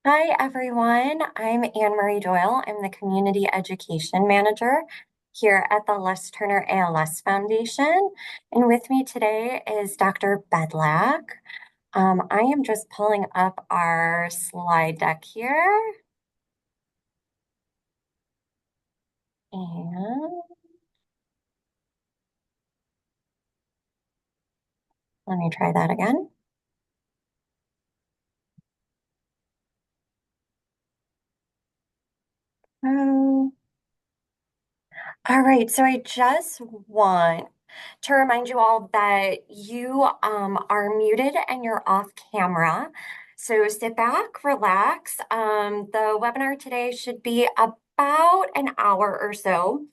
Hi, everyone. I'm Anne Marie Doyle. I'm the Community Education Manager here at the Les Turner ALS Foundation. And with me today is Dr. Bedlack. I am just pulling up our slide deck here. And let me try that again. Oh. All right, so I just want to remind you all that you are muted and you're off camera. So sit back, relax. The webinar today should be about an hour or so.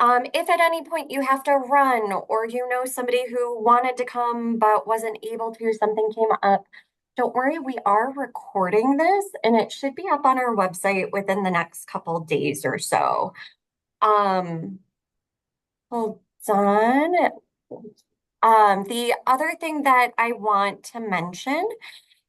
If at any point you have to run or you know somebody who wanted to come but wasn't able to, something came up, don't worry, we are recording this and it should be up on our website within the next couple days or so. Um, Hold on. The other thing that I want to mention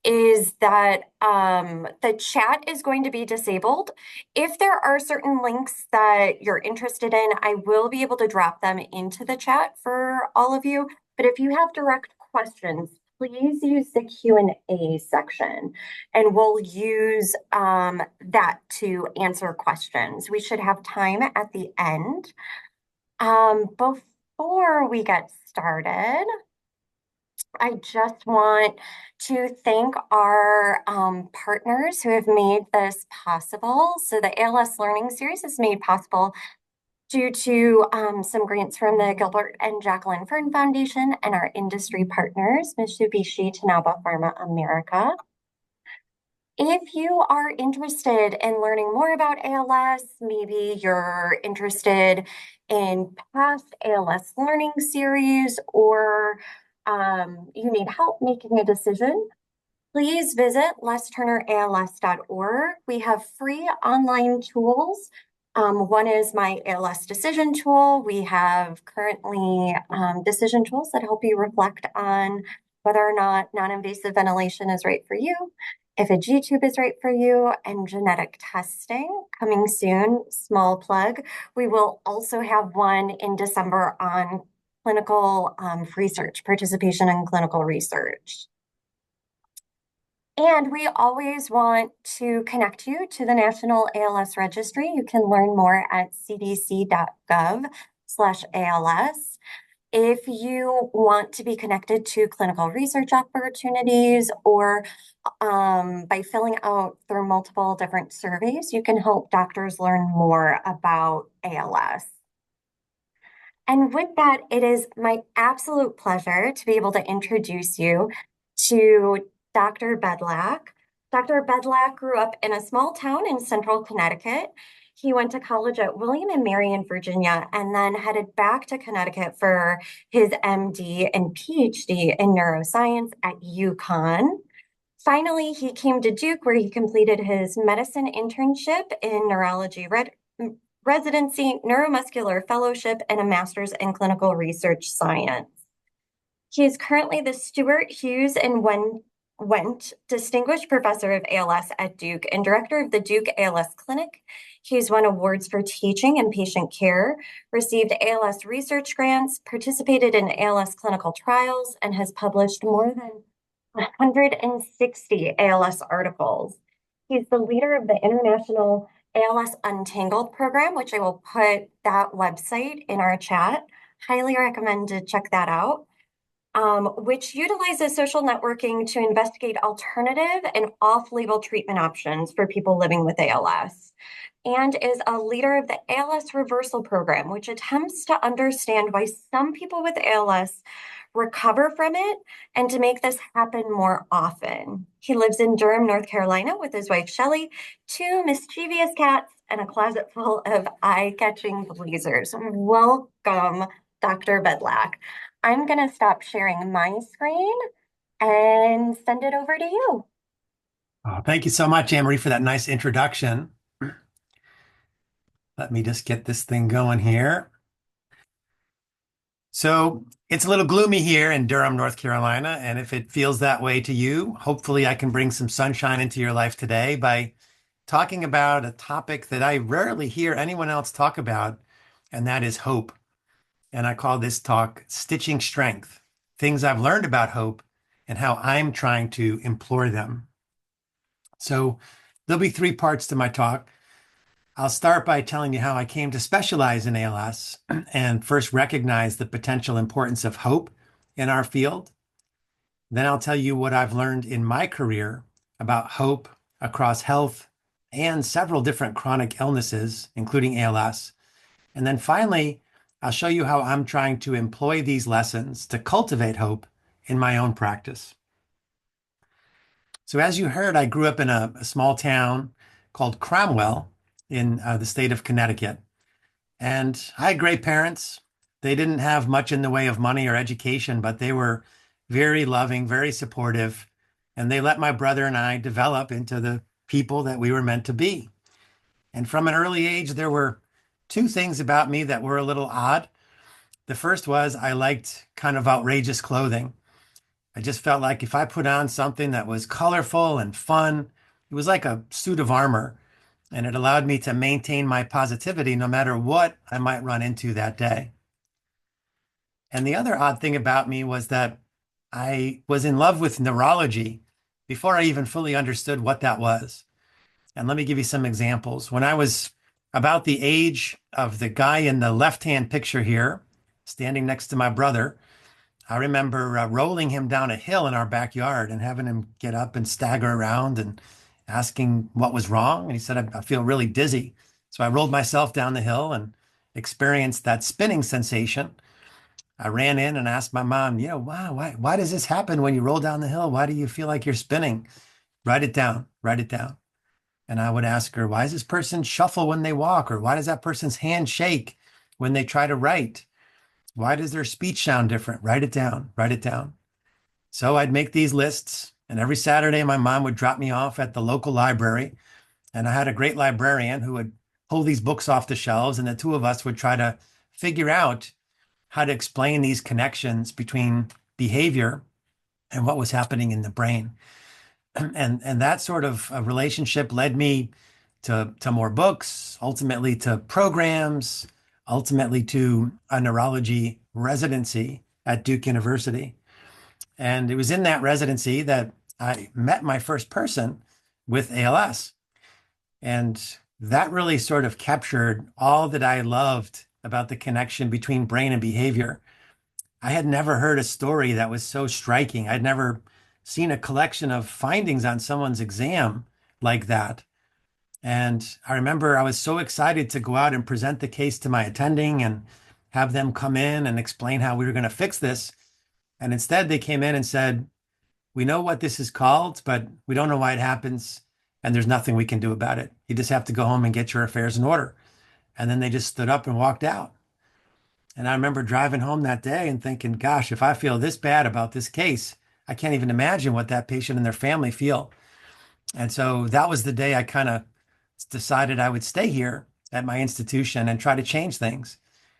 is that the chat is going to be disabled. If there are certain links that you're interested in, I will be able to drop them into the chat for all of you. But if you have direct questions, please use the Q&A section, and we'll use that to answer questions. We should have time at the end. Before we get started, I just want to thank our partners who have made this possible. So the ALS Learning Series is made possible due to some grants from the Gilbert and Jacqueline Fern Foundation and our industry partners, Mitsubishi Tanabe Pharma America. If you are interested in learning more about ALS, maybe you're interested in past ALS learning series, or you need help making a decision, please visit lesturnerals.org. We have free online tools. One is my ALS decision tool. We have currently decision tools that help you reflect on whether or not non-invasive ventilation is right for you, if a G-tube is right for you, and genetic testing coming soon, small plug. We will also have one in December on clinical research, participation in clinical research. And we always want to connect you to the National ALS Registry. You can learn more at cdc.gov/ALS. If you want to be connected to clinical research opportunities or by filling out through multiple different surveys, you can help doctors learn more about ALS. And with that, it is my absolute pleasure to be able to introduce you to Dr. Bedlack. Dr. Bedlack grew up in a small town in central Connecticut. He went to college at William and Mary in Virginia and then headed back to Connecticut for his MD and PhD in neuroscience at UConn. Finally, he came to Duke where he completed his medicine internship in neurology residency, neuromuscular fellowship, and a master's in clinical research science. He is currently the Stewart, Hughes, and Wendt Distinguished Professor of ALS at Duke and Director of the Duke ALS Clinic. He's won awards for teaching and patient care, received ALS research grants, participated in ALS clinical trials, and has published more than 160 ALS articles. He's the leader of the International ALSUntangled program, which I will put that website in our chat. Highly recommend to check that out. Which utilizes social networking to investigate alternative and off-label treatment options for people living with ALS, and is a leader of the ALS Reversal program, which attempts to understand why some people with ALS recover from it and to make this happen more often. He lives in Durham, North Carolina with his wife, Shelly, two mischievous cats, and a closet full of eye-catching bleezers. Welcome, Dr. Bedlack. I'm going to stop sharing my screen and send it over to you. Thank you so much, Anne-Marie, for that nice introduction. Let me just get this thing going here. So it's a little gloomy here in Durham, North Carolina. And if it feels that way to you, hopefully I can bring some sunshine into your life today by talking about a topic that I rarely hear anyone else talk about, and that is hope. And I call this talk Stitching Strength, things I've learned about hope and how I'm trying to employ them. So there'll be three parts to my talk. I'll start by telling you how I came to specialize in ALS and first recognize the potential importance of hope in our field. Then I'll tell you what I've learned in my career about hope across health and several different chronic illnesses, including ALS. And then finally, I'll show you how I'm trying to employ these lessons to cultivate hope in my own practice. So, as you heard, I grew up in a small town called Cromwell in the state of Connecticut. And I had great parents. They didn't have much in the way of money or education, but they were very loving, very supportive. And they let my brother and I develop into the people that we were meant to be. And from an early age, there were two things about me that were a little odd. The first was I liked kind of outrageous clothing. I just felt like if I put on something that was colorful and fun, it was like a suit of armor, and it allowed me to maintain my positivity no matter what I might run into that day. And the other odd thing about me was that I was in love with neurology before I even fully understood what that was. And let me give you some examples. When I was about the age of the guy in the left-hand picture here, standing next to my brother, I remember rolling him down a hill in our backyard and having him get up and stagger around and asking what was wrong. And he said, I feel really dizzy. So I rolled myself down the hill and experienced that spinning sensation. I ran in and asked my mom, wow, why does this happen when you roll down the hill? Why do you feel like you're spinning? Write it down, write it down. And I would ask her, why does this person shuffle when they walk? Or why does that person's hand shake when they try to write? Why does their speech sound different? Write it down, write it down. So I'd make these lists. And every Saturday, my mom would drop me off at the local library. And I had a great librarian who would pull these books off the shelves. And the two of us would try to figure out how to explain these connections between behavior and what was happening in the brain. And that sort of relationship led me to more books, ultimately to programs, ultimately to a neurology residency at Duke University. And it was in that residency that I met my first person with ALS. And that really sort of captured all that I loved about the connection between brain and behavior. I had never heard a story that was so striking. I'd never seen a collection of findings on someone's exam like that. And I remember I was so excited to go out and present the case to my attending and have them come in and explain how we were going to fix this. And instead, they came in and said, we know what this is called, but we don't know why it happens. And there's nothing we can do about it. You just have to go home and get your affairs in order. And then they just stood up and walked out. And I remember driving home that day and thinking, gosh, if I feel this bad about this case, I can't even imagine what that patient and their family feel. And so that was the day I kind of decided I would stay here at my institution and try to change things,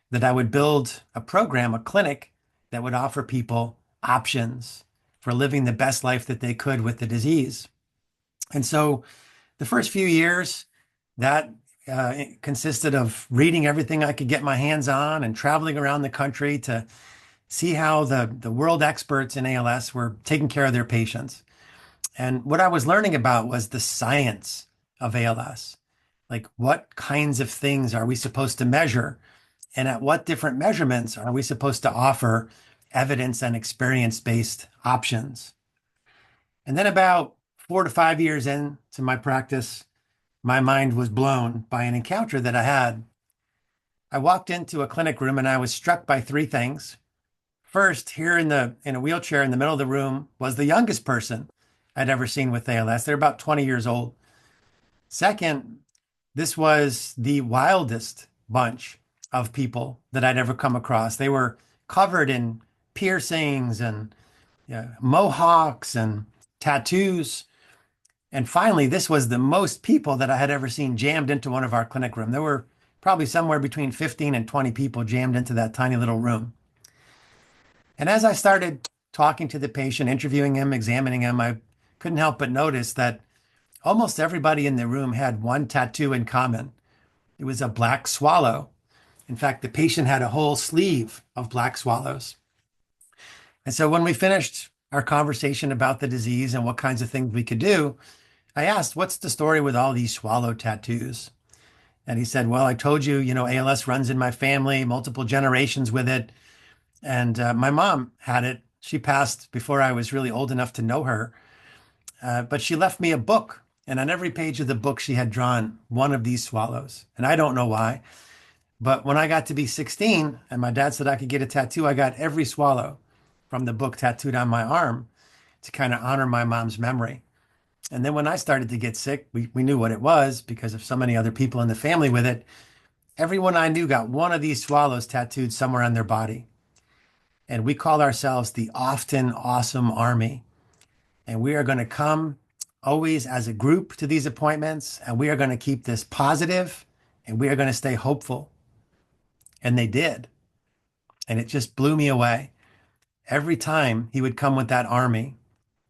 that I would build a program, a clinic that would offer people options for living the best life that they could with the disease. And so the first few years, that consisted of reading everything I could get my hands on and traveling around the country to see how the world experts in ALS were taking care of their patients. And what I was learning about was the science of ALS. Like, what kinds of things are we supposed to measure? And at what different measurements are we supposed to offer evidence and experience-based options? And then about 4 to 5 years into my practice, my mind was blown by an encounter that I had. I walked into a clinic room and I was struck by three things. First, here in a wheelchair in the middle of the room was the youngest person I'd ever seen with ALS. They're about 20 years old. Second, this was the wildest bunch of people that I'd ever come across. They were covered in piercings and mohawks and tattoos. And finally, this was the most people that I had ever seen jammed into one of our clinic room. There were probably somewhere between 15 and 20 people jammed into that tiny little room. And as I started talking to the patient, interviewing him, examining him, I couldn't help but notice that almost everybody in the room had one tattoo in common. It was a black swallow. In fact, the patient had a whole sleeve of black swallows. And so when we finished our conversation about the disease and what kinds of things we could do, I asked, "What's the story with all these swallow tattoos?" And he said, "Well, I told you, ALS runs in my family, multiple generations with it. And my mom had it. She passed before I was really old enough to know her. But she left me a book. And on every page of the book, she had drawn one of these swallows. And I don't know why. But when I got to be 16 and my dad said I could get a tattoo, I got every swallow from the book tattooed on my arm to kind of honor my mom's memory. And then when I started to get sick, we knew what it was because of so many other people in the family with it. Everyone I knew got one of these swallows tattooed somewhere on their body. And we call ourselves the Often Awesome Army. And we are going to come always as a group to these appointments, and we are going to keep this positive, and we are going to stay hopeful. And they did. And it just blew me away. Every time he would come with that army,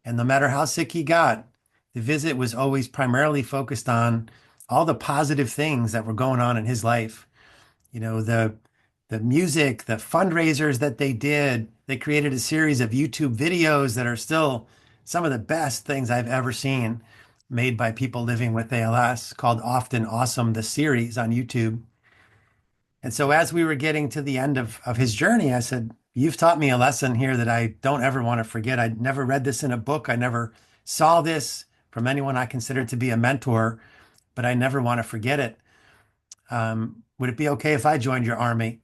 and no matter how sick he got, the visit was always primarily focused on all the positive things that were going on in his life. The music, the fundraisers that they did. They created a series of YouTube videos that are still some of the best things I've ever seen made by people living with ALS, called Often Awesome, the series on YouTube. And so as we were getting to the end of his journey, I said, "You've taught me a lesson here that I don't ever want to forget. I never read this in a book. I never saw this from anyone I considered to be a mentor, but I never want to forget it. Would it be okay if I joined your army?"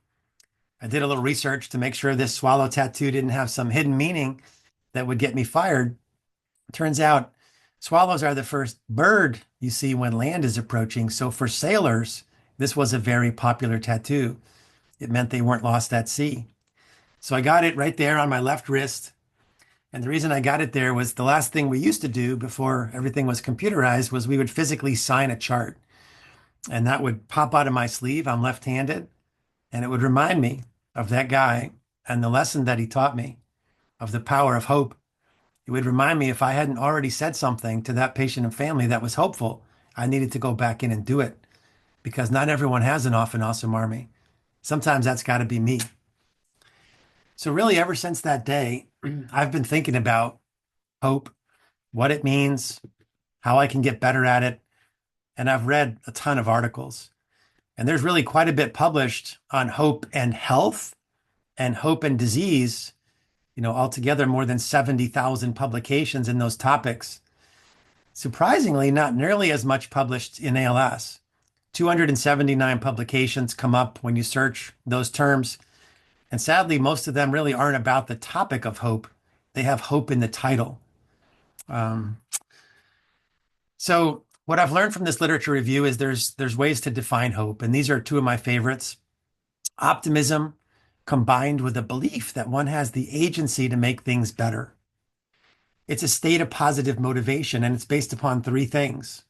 I did a little research to make sure this swallow tattoo didn't have some hidden meaning that would get me fired. Turns out swallows are the first bird you see when land is approaching. So for sailors, this was a very popular tattoo. It meant they weren't lost at sea. So I got it right there on my left wrist. And the reason I got it there was the last thing we used to do before everything was computerized was we would physically sign a chart. And that would pop out of my sleeve. I'm left-handed. And it would remind me of that guy and the lesson that he taught me of the power of hope. It would remind me if I hadn't already said something to that patient and family that was hopeful, I needed to go back in and do it because not everyone has an Often Awesome Army. Sometimes that's got to be me. So, really, ever since that day, I've been thinking about hope, what it means, how I can get better at it. And I've read a ton of articles. And there's really quite a bit published on hope and health and hope and disease, altogether more than 70,000 publications in those topics. Surprisingly, not nearly as much published in ALS. 279 publications come up when you search those terms. And sadly, most of them really aren't about the topic of hope. They have hope in the title. Um, so what I've learned from this literature review is there's ways to define hope. And these are two of my favorites. Optimism combined with a belief that one has the agency to make things better. It's a state of positive motivation, and it's based upon three things: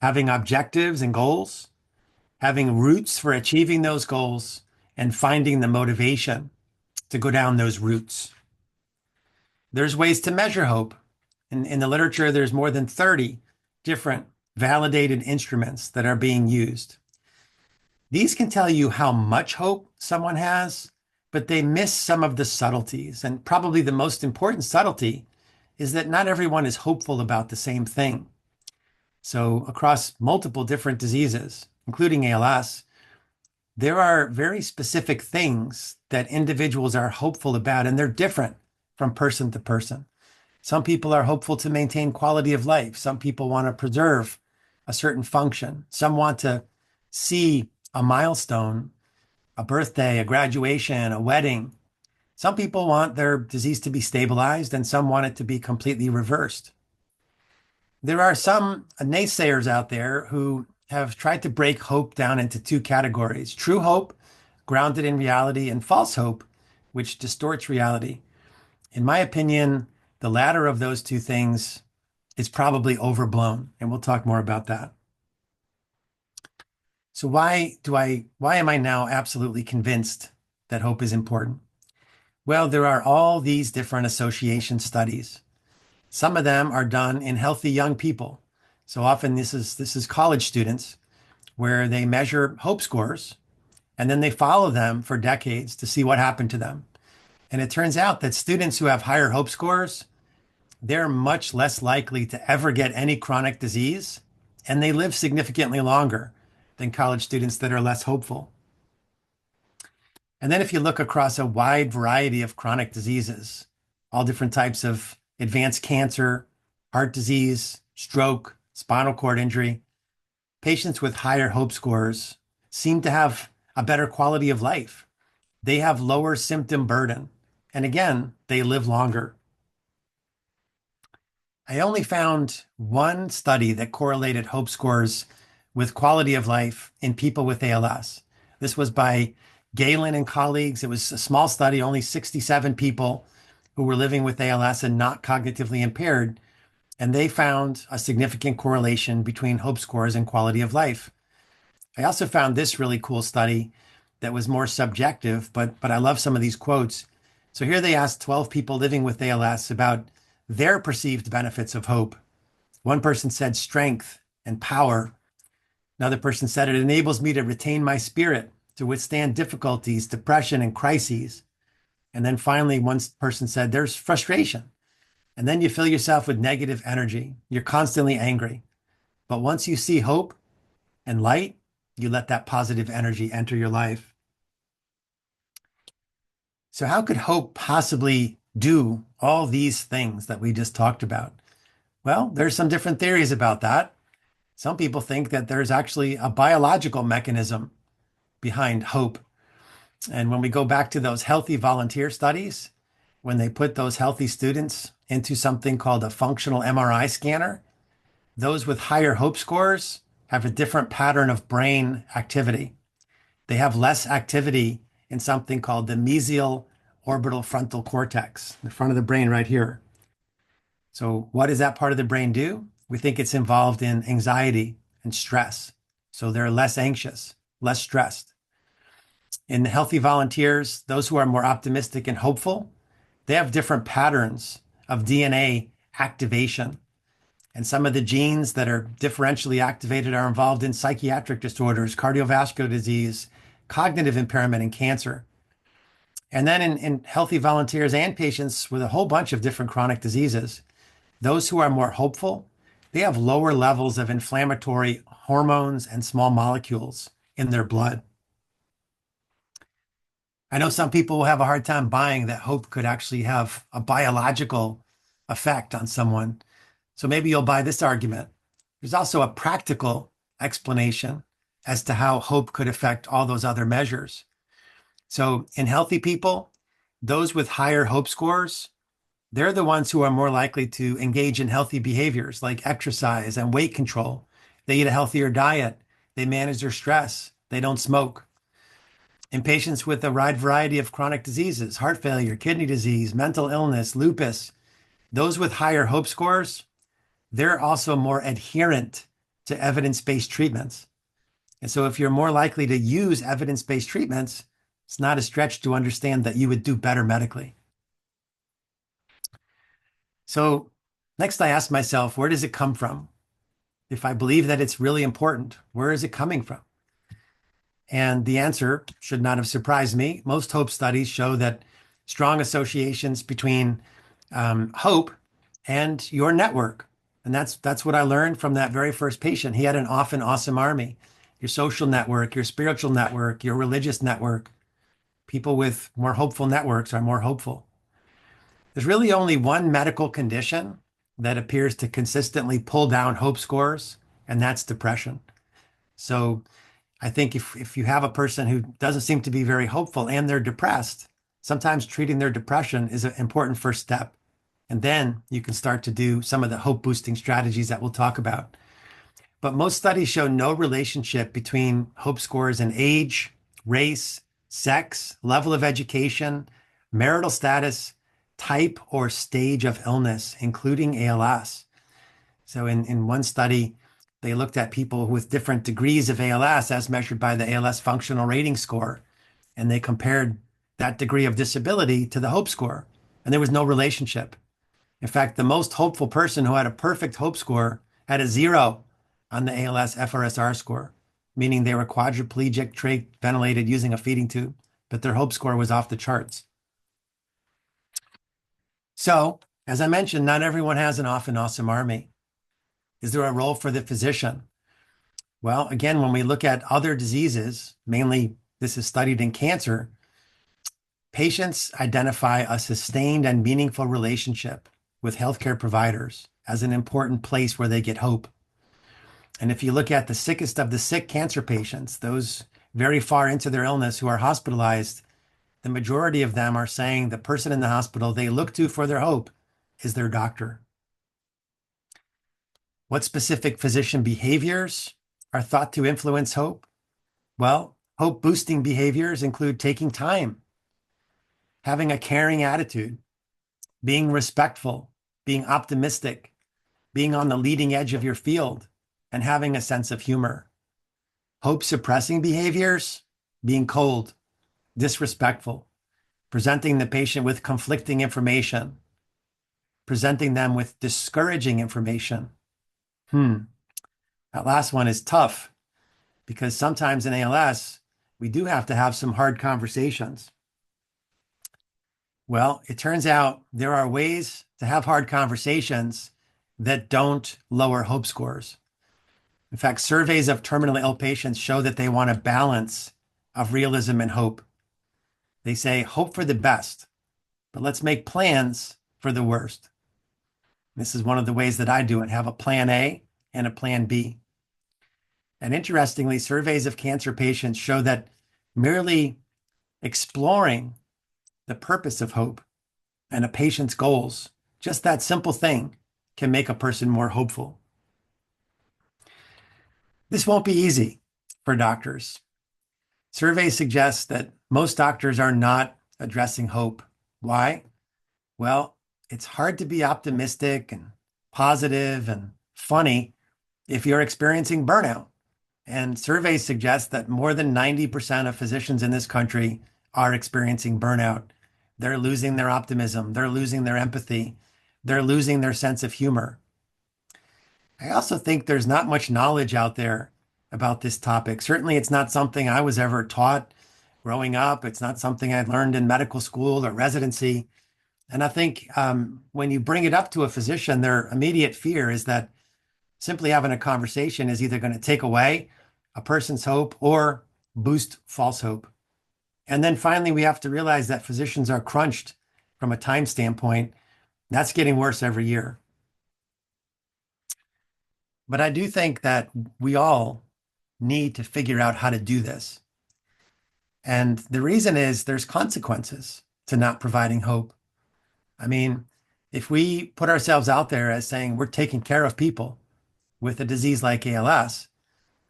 having objectives and goals, having routes for achieving those goals, and finding the motivation to go down those routes. There's ways to measure hope. In the literature, there's more than 30 different validated instruments that are being used. These can tell you how much hope someone has, but they miss some of the subtleties. And probably the most important subtlety is that not everyone is hopeful about the same thing. So across multiple different diseases, including ALS, there are very specific things that individuals are hopeful about, and they're different from person to person. Some people are hopeful to maintain quality of life. Some people want to preserve a certain function. Some want to see a milestone, a birthday, a graduation, a wedding. Some people want their disease to be stabilized, and some want it to be completely reversed. There are some naysayers out there who have tried to break hope down into two categories: true hope, grounded in reality, and false hope, which distorts reality. In my opinion, the latter of those two things is probably overblown, and we'll talk more about that. So why am I now absolutely convinced that hope is important? Well, there are all these different association studies. Some of them are done in healthy young people. So often this is college students where they measure hope scores and then they follow them for decades to see what happened to them. And it turns out that students who have higher hope scores, they're much less likely to ever get any chronic disease, and they live significantly longer than college students that are less hopeful. And then if you look across a wide variety of chronic diseases, all different types of advanced cancer, heart disease, stroke, spinal cord injury, patients with higher hope scores seem to have a better quality of life. They have lower symptom burden. And again, they live longer. I only found one study that correlated hope scores with quality of life in people with ALS. This was by Galen and colleagues. It was a small study, only 67 people who were living with ALS and not cognitively impaired. And they found a significant correlation between hope scores and quality of life. I also found this really cool study that was more subjective, but I love some of these quotes. So here they asked 12 people living with ALS about their perceived benefits of hope. One person said strength and power. Another person said it enables me to retain my spirit, to withstand difficulties, depression, and crises. And then finally, one person said there's frustration. And then you fill yourself with negative energy. You're constantly angry. But once you see hope and light, you let that positive energy enter your life. So, how could hope possibly do all these things that we just talked about? Well, there's some different theories about that. Some people think that there's actually a biological mechanism behind hope. And when we go back to those healthy volunteer studies, when they put those healthy students into something called a functional MRI scanner, those with higher hope scores have a different pattern of brain activity. They have less activity in something called the mesial orbital frontal cortex, the front of the brain right here. So, what does that part of the brain do? We think it's involved in anxiety and stress. So, they're less anxious, less stressed. In the healthy volunteers, those who are more optimistic and hopeful, they have different patterns of DNA activation. And some of the genes that are differentially activated are involved in psychiatric disorders, cardiovascular disease, cognitive impairment, and cancer. And then in healthy volunteers and patients with a whole bunch of different chronic diseases, those who are more hopeful, they have lower levels of inflammatory hormones and small molecules in their blood. I know some people will have a hard time buying that hope could actually have a biological effect on someone. So maybe you'll buy this argument. There's also a practical explanation as to how hope could affect all those other measures. So in healthy people, those with higher hope scores, they're the ones who are more likely to engage in healthy behaviors like exercise and weight control. They eat a healthier diet. They manage their stress. They don't smoke. In patients with a wide variety of chronic diseases, heart failure, kidney disease, mental illness, lupus, those with higher hope scores, they're also more adherent to evidence-based treatments. And so if you're more likely to use evidence-based treatments, it's not a stretch to understand that you would do better medically. So next I asked myself, where does it come from? If I believe that it's really important, where is it coming from? And the answer should not have surprised me. Most hope studies show that strong associations between hope and your network. And that's what I learned from that very first patient. He had an often awesome army. Your social network, your spiritual network, your religious network. People with more hopeful networks are more hopeful. There's really only one medical condition that appears to consistently pull down hope scores, and that's depression. So I think if you have a person who doesn't seem to be very hopeful and they're depressed, sometimes treating their depression is an important first step. And then you can start to do some of the hope boosting strategies that we'll talk about. But most studies show no relationship between hope scores and age, race, sex, level of education, marital status, type or stage of illness, including ALS. So in one study, they looked at people with different degrees of ALS as measured by the ALS functional rating score. And they compared that degree of disability to the hope score. And there was no relationship. In fact, the most hopeful person who had a perfect hope score had a 0 on the ALS FRSR score, meaning they were quadriplegic, trach ventilated using a feeding tube, but their hope score was off the charts. So, as I mentioned, not everyone has an often awesome army. Is there a role for the physician? Well, again, when we look at other diseases, mainly this is studied in cancer, patients identify a sustained and meaningful relationship with healthcare providers as an important place where they get hope. And if you look at the sickest of the sick cancer patients, those very far into their illness who are hospitalized, the majority of them are saying the person in the hospital they look to for their hope is their doctor. What specific physician behaviors are thought to influence hope? Well, hope boosting behaviors include taking time, having a caring attitude, being respectful, being optimistic, being on the leading edge of your field, and having a sense of humor. Hope suppressing behaviors, being cold, disrespectful, presenting the patient with conflicting information, presenting them with discouraging information. That last one is tough because sometimes in ALS, we do have to have some hard conversations. Well, it turns out there are ways to have hard conversations that don't lower hope scores. In fact, surveys of terminally ill patients show that they want a balance of realism and hope. They say, hope for the best, but let's make plans for the worst. This is one of the ways that I do it, have a plan A and a plan B. And interestingly, surveys of cancer patients show that merely exploring the purpose of hope and a patient's goals, just that simple thing can make a person more hopeful. This won't be easy for doctors. Surveys suggest that most doctors are not addressing hope. Why? Well, it's hard to be optimistic and positive and funny if you're experiencing burnout. And surveys suggest that more than 90% of physicians in this country are experiencing burnout. They're losing their optimism. They're losing their empathy. They're losing their sense of humor. I also think there's not much knowledge out there about this topic. Certainly, it's not something I was ever taught growing up. It's not something I learned in medical school or residency. And I think when you bring it up to a physician, their immediate fear is that simply having a conversation is either going to take away a person's hope or boost false hope. And then finally, we have to realize that physicians are crunched from a time standpoint. That's getting worse every year. But I do think that we all need to figure out how to do this. And the reason is there's consequences to not providing hope. I mean, if we put ourselves out there as saying we're taking care of people with a disease like ALS,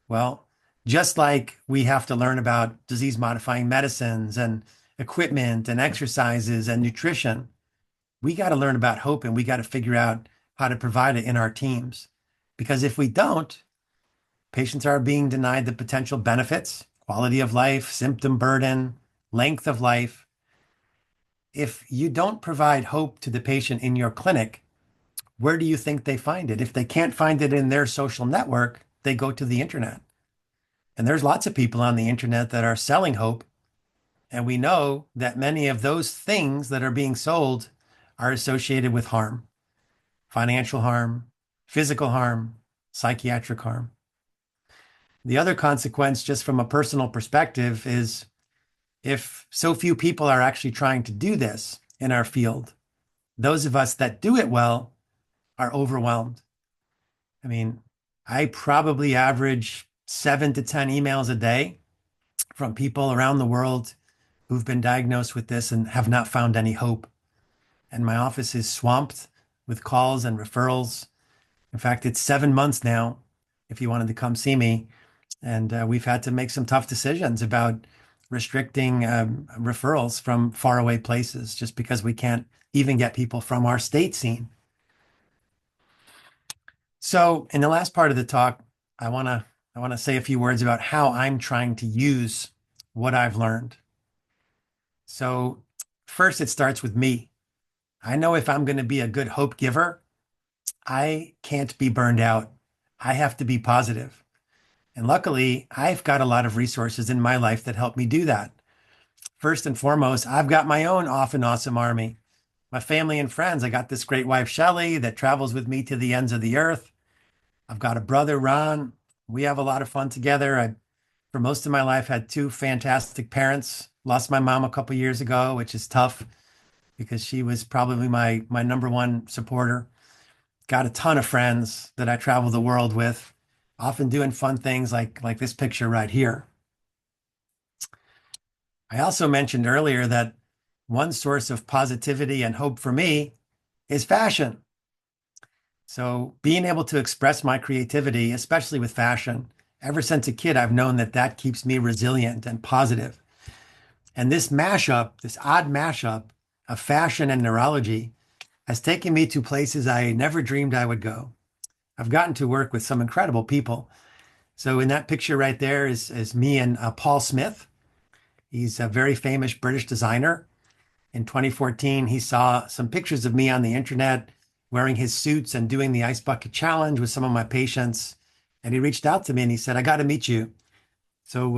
well, just like we have to learn about disease modifying medicines and equipment and exercises and nutrition, we got to learn about hope and we got to figure out how to provide it in our teams. Because if we don't, patients are being denied the potential benefits, quality of life, symptom burden, length of life. If you don't provide hope to the patient in your clinic, where do you think they find it? If they can't find it in their social network, they go to the internet. And there's lots of people on the internet that are selling hope. And we know that many of those things that are being sold are associated with harm, financial harm, physical harm, psychiatric harm. The other consequence, just from a personal perspective, is if so few people are actually trying to do this in our field, those of us that do it well are overwhelmed. I mean, I probably average 7 to 10 emails a day from people around the world who've been diagnosed with this and have not found any hope. And my office is swamped with calls and referrals. In fact, it's 7 months now if you wanted to come see me. And we've had to make some tough decisions about restricting referrals from faraway places just because we can't even get people from our state scene. So in the last part of the talk, I want to say a few words about how I'm trying to use what I've learned. So first, it starts with me. I know if I'm going to be a good hope giver, I can't be burned out. I have to be positive. And luckily, I've got a lot of resources in my life that help me do that. First and foremost, I've got my own often awesome army. My family and friends. I got this great wife, Shelly, that travels with me to the ends of the earth. I've got a brother, Ron. We have a lot of fun together. For most of my life, had two fantastic parents. Lost my mom a couple years ago, which is tough because she was probably my number one supporter. Got a ton of friends that I travel the world with, often doing fun things like this picture right here. I also mentioned earlier that one source of positivity and hope for me is fashion. So being able to express my creativity, especially with fashion, ever since a kid, I've known that that keeps me resilient and positive. And this mashup, this odd mashup of fashion and neurology has taken me to places I never dreamed I would go. I've gotten to work with some incredible people. So in that picture right there is me and Paul Smith. He's a very famous British designer. In 2014, he saw some pictures of me on the internet wearing his suits and doing the ice bucket challenge with some of my patients. And he reached out to me and he said, I got to meet you. So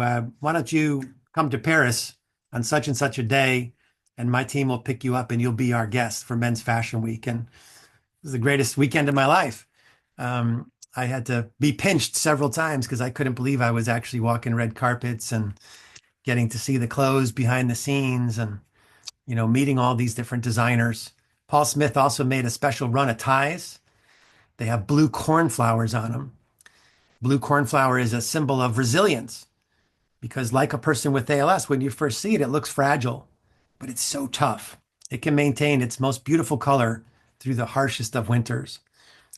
why don't you come to Paris on such and such a day, and my team will pick you up and you'll be our guest for Men's Fashion Week. And it was the greatest weekend of my life. I had to be pinched several times because I couldn't believe I was actually walking red carpets and getting to see the clothes behind the scenes and meeting all these different designers. Paul Smith also made a special run of ties. They have blue cornflowers on them. Blue cornflower is a symbol of resilience because, like a person with ALS, when you first see it, it looks fragile, but it's so tough. It can maintain its most beautiful color through the harshest of winters.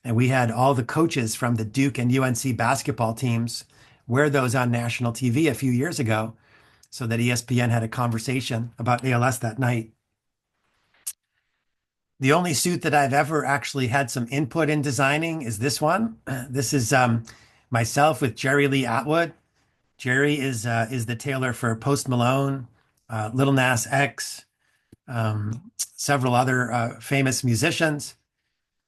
And we had all the coaches from the Duke and UNC basketball teams wear those on national TV a few years ago so that ESPN had a conversation about ALS that night. The only suit that I've ever actually had some input in designing is this one. This is myself with Jerry Lee Atwood. Jerry is the tailor for Post Malone, Little Nas X, several other famous musicians.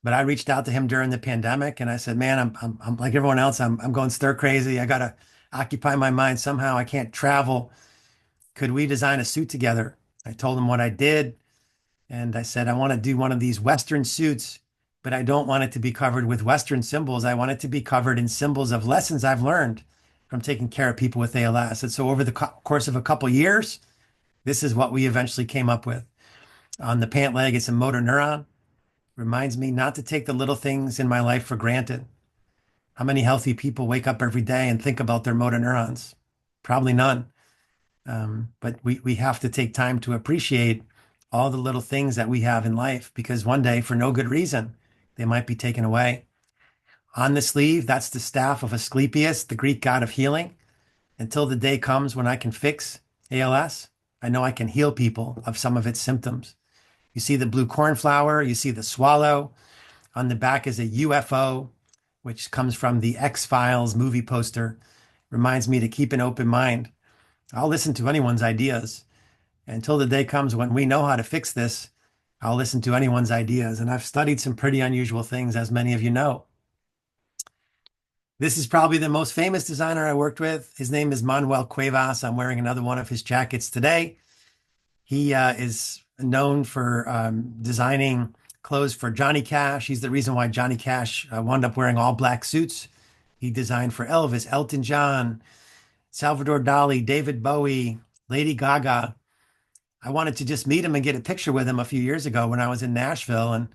But I reached out to him during the pandemic and I said, man, I'm like everyone else. I'm going stir crazy. I got to occupy my mind somehow. I can't travel. Could we design a suit together? I told him what I did. And I said, I want to do one of these Western suits, but I don't want it to be covered with Western symbols. I want it to be covered in symbols of lessons I've learned from taking care of people with ALS. And so over the course of a couple of years, this is what we eventually came up with. On the pant leg, it's a motor neuron. Reminds me not to take the little things in my life for granted. How many healthy people wake up every day and think about their motor neurons? Probably none. But we have to take time to appreciate all the little things that we have in life because one day, for no good reason, they might be taken away. On the sleeve, that's the staff of Asclepius, the Greek god of healing. Until the day comes when I can fix ALS, I know I can heal people of some of its symptoms. You see the blue cornflower, you see the swallow. On the back is a UFO, which comes from the X-Files movie poster. Reminds me to keep an open mind. I'll listen to anyone's ideas. Until the day comes when we know how to fix this, I'll listen to anyone's ideas. And I've studied some pretty unusual things, as many of you know. This is probably the most famous designer I worked with. His name is Manuel Cuevas. I'm wearing another one of his jackets today. He is known for designing clothes for Johnny Cash. He's the reason why Johnny Cash wound up wearing all black suits. He designed for Elvis, Elton John, Salvador Dali, David Bowie, Lady Gaga. I wanted to just meet him and get a picture with him a few years ago when I was in Nashville. And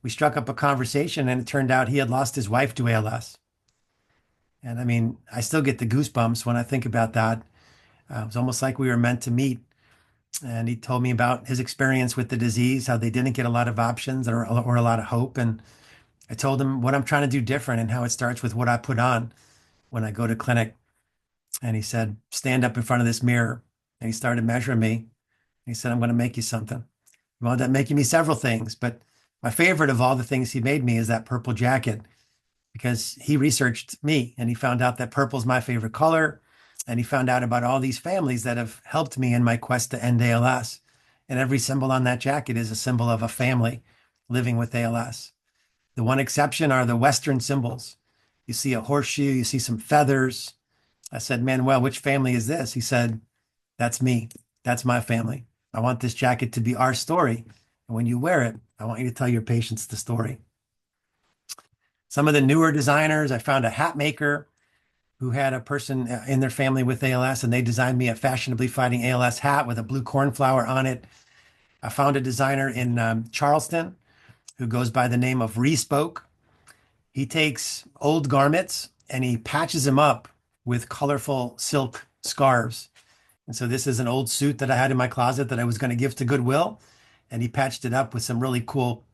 we struck up a conversation, and it turned out he had lost his wife to ALS. And I mean, I still get the goosebumps when I think about that. It was almost like we were meant to meet. And he told me about his experience with the disease, how they didn't get a lot of options or a lot of hope. And I told him what I'm trying to do different and how it starts with what I put on when I go to clinic. And he said, stand up in front of this mirror. And he started measuring me. He said, I'm going to make you something. He wound up making me several things, but my favorite of all the things he made me is that purple jacket because he researched me and he found out that purple is my favorite color. And he found out about all these families that have helped me in my quest to end ALS. And every symbol on that jacket is a symbol of a family living with ALS. The one exception are the Western symbols. You see a horseshoe, you see some feathers. I said, Manuel, which family is this? He said, that's me. That's my family. I want this jacket to be our story. And when you wear it, I want you to tell your patients the story. Some of the newer designers, I found a hat maker who had a person in their family with ALS, and they designed me a fashionably fighting ALS hat with a blue cornflower on it. I found a designer in Charleston who goes by the name of Respoke. He takes old garments and he patches them up with colorful silk scarves. And so this is an old suit that I had in my closet that I was going to give to Goodwill. And he patched it up with some really cool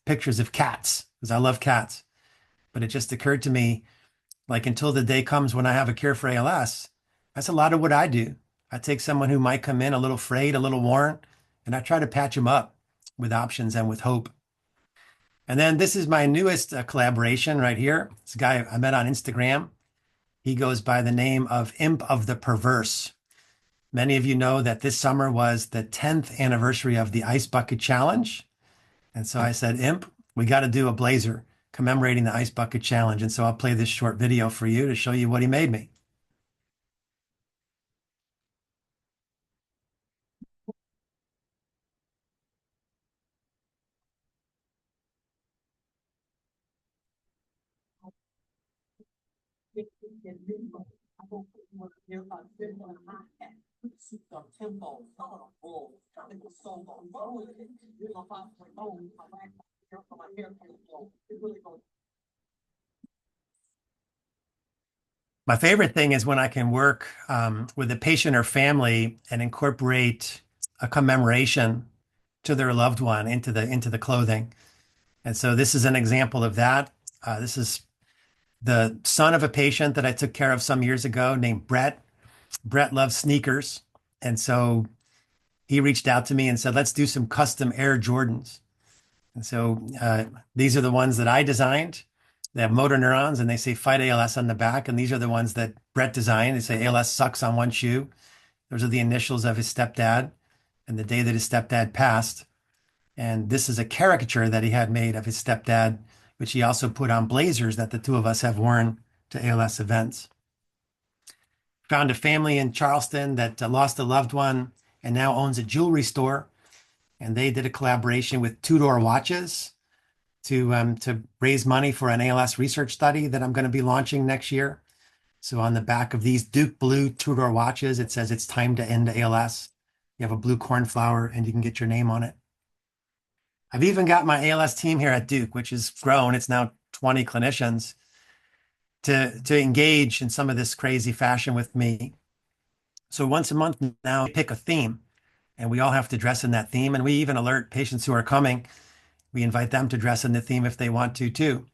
pictures of cats because I love cats. But it just occurred to me, like, until the day comes when I have a cure for ALS, that's a lot of what I do. I take someone who might come in a little frayed, a little worn, and I try to patch them up with options and with hope. And then this is my newest collaboration right here. This guy I met on Instagram. He goes by the name of Imp of the Perverse. Many of you know that this summer was the 10th anniversary of the Ice Bucket Challenge. And so I said, Imp, we got to do a blazer commemorating the Ice Bucket Challenge. And so I'll play this short video for you to show you what he made me. My favorite thing is when I can work with a patient or family and incorporate a commemoration to their loved one into the clothing. And so this is an example of that. This is the son of a patient that I took care of some years ago named Brett. Brett loves sneakers. And so he reached out to me and said, let's do some custom Air Jordans. And so these are the ones that I designed. They have motor neurons and they say fight ALS on the back. And these are the ones that Brett designed. They say ALS sucks on one shoe. Those are the initials of his stepdad and the day that his stepdad passed. And this is a caricature that he had made of his stepdad, which he also put on blazers that the two of us have worn to ALS events. Found a family in Charleston that lost a loved one and now owns a jewelry store. And they did a collaboration with Tudor Watches to raise money for an ALS research study that I'm going to be launching next year. So on the back of these Duke blue Tudor watches, it says it's time to end ALS. You have a blue cornflower and you can get your name on it. I've even got my ALS team here at Duke, which has grown. It's now 20 clinicians to engage in some of this crazy fashion with me. So once a month now, we pick a theme and we all have to dress in that theme. And we even alert patients who are coming. We invite them to dress in the theme if they want to too.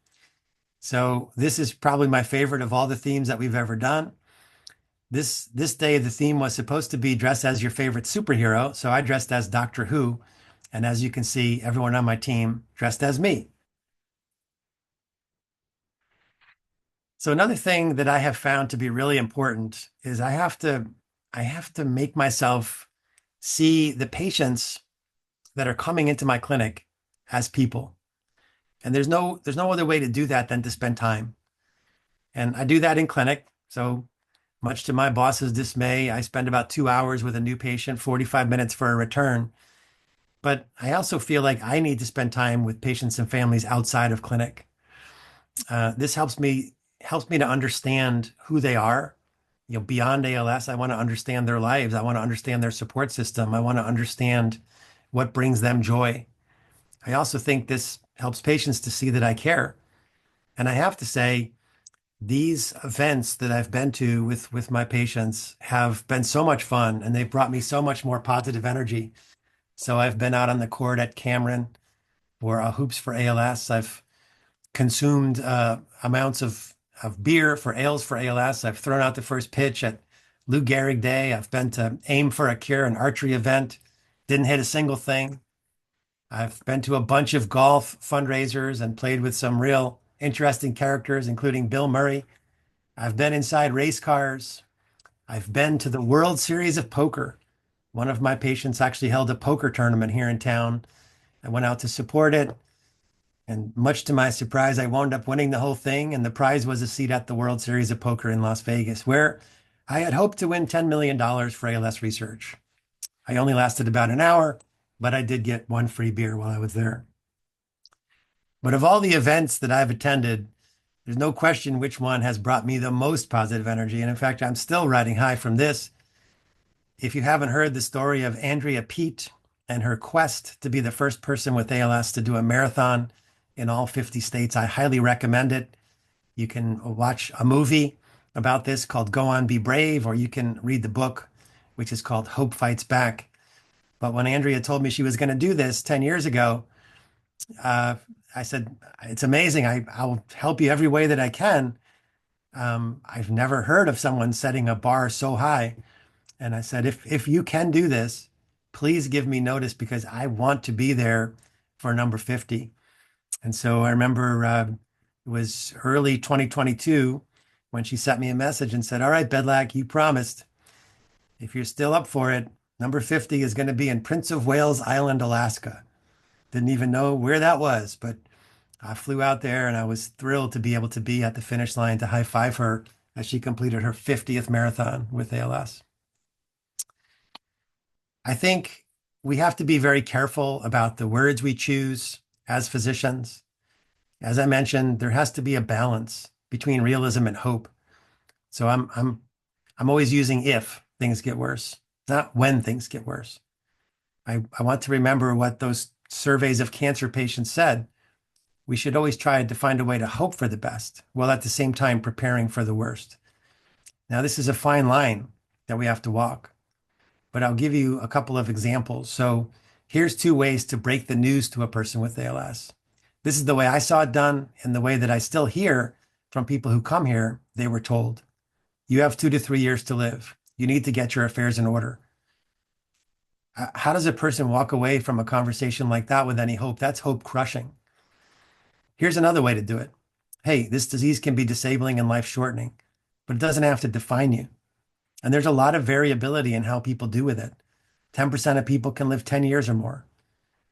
So this is probably my favorite of all the themes that we've ever done. This day, the theme was supposed to be dress as your favorite superhero. So I dressed as Doctor Who. And as you can see, everyone on my team dressed as me. So another thing that I have found to be really important is I have to make myself see the patients that are coming into my clinic as people. And there's no other way to do that than to spend time. And I do that in clinic. So much to my boss's dismay, I spend about 2 hours with a new patient, 45 minutes for a return. But I also feel like I need to spend time with patients and families outside of clinic. This helps me to understand who they are. You know, beyond ALS, I want to understand their lives. I want to understand their support system. I want to understand what brings them joy. I also think this helps patients to see that I care. And I have to say, these events that I've been to with my patients have been so much fun and they've brought me so much more positive energy. So I've been out on the court at Cameron or Hoops for ALS. I've consumed amounts of beer for Ales for ALS. I've thrown out the first pitch at Lou Gehrig Day. I've been to Aim for a Cure, an archery event. Didn't hit a single thing. I've been to a bunch of golf fundraisers and played with some real interesting characters, including Bill Murray. I've been inside race cars. I've been to the World Series of Poker, One of my patients actually held a poker tournament here in town. I went out to support it. And much to my surprise, I wound up winning the whole thing. And the prize was a seat at the World Series of Poker in Las Vegas, where I had hoped to win $10 million for ALS research. I only lasted about an hour, but I did get one free beer while I was there. But of all the events that I've attended, there's no question which one has brought me the most positive energy. And in fact, I'm still riding high from this. If you haven't heard the story of Andrea Peet and her quest to be the first person with ALS to do a marathon in all 50 states, I highly recommend it. You can watch a movie about this called Go On, Be Brave, or you can read the book, which is called Hope Fights Back. But when Andrea told me she was going to do this 10 years ago, uh, I said, it's amazing. I'll help you every way that I can. I've never heard of someone setting a bar so high. And I said, if you can do this, please give me notice because I want to be there for number 50. And so I remember it was early 2022 when she sent me a message and said, all right, Bedlack, you promised. If you're still up for it, number 50 is going to be in Prince of Wales Island, Alaska. Didn't even know where that was, but I flew out there and I was thrilled to be able to be at the finish line to high five her as she completed her 50th marathon with ALS. I think we have to be very careful about the words we choose as physicians. As I mentioned, there has to be a balance between realism and hope. So I'm always using if things get worse, not when things get worse. I want to remember what those surveys of cancer patients said. We should always try to find a way to hope for the best while at the same time preparing for the worst. Now, this is a fine line that we have to walk, but I'll give you a couple of examples. So here's two ways to break the news to a person with ALS. This is the way I saw it done and the way that I still hear from people who come here. They were told, you have 2 to 3 years to live. You need to get your affairs in order. How does a person walk away from a conversation like that with any hope? That's hope crushing. Here's another way to do it. Hey, this disease can be disabling and life shortening, but it doesn't have to define you. And there's a lot of variability in how people do with it. 10% of people can live 10 years or more.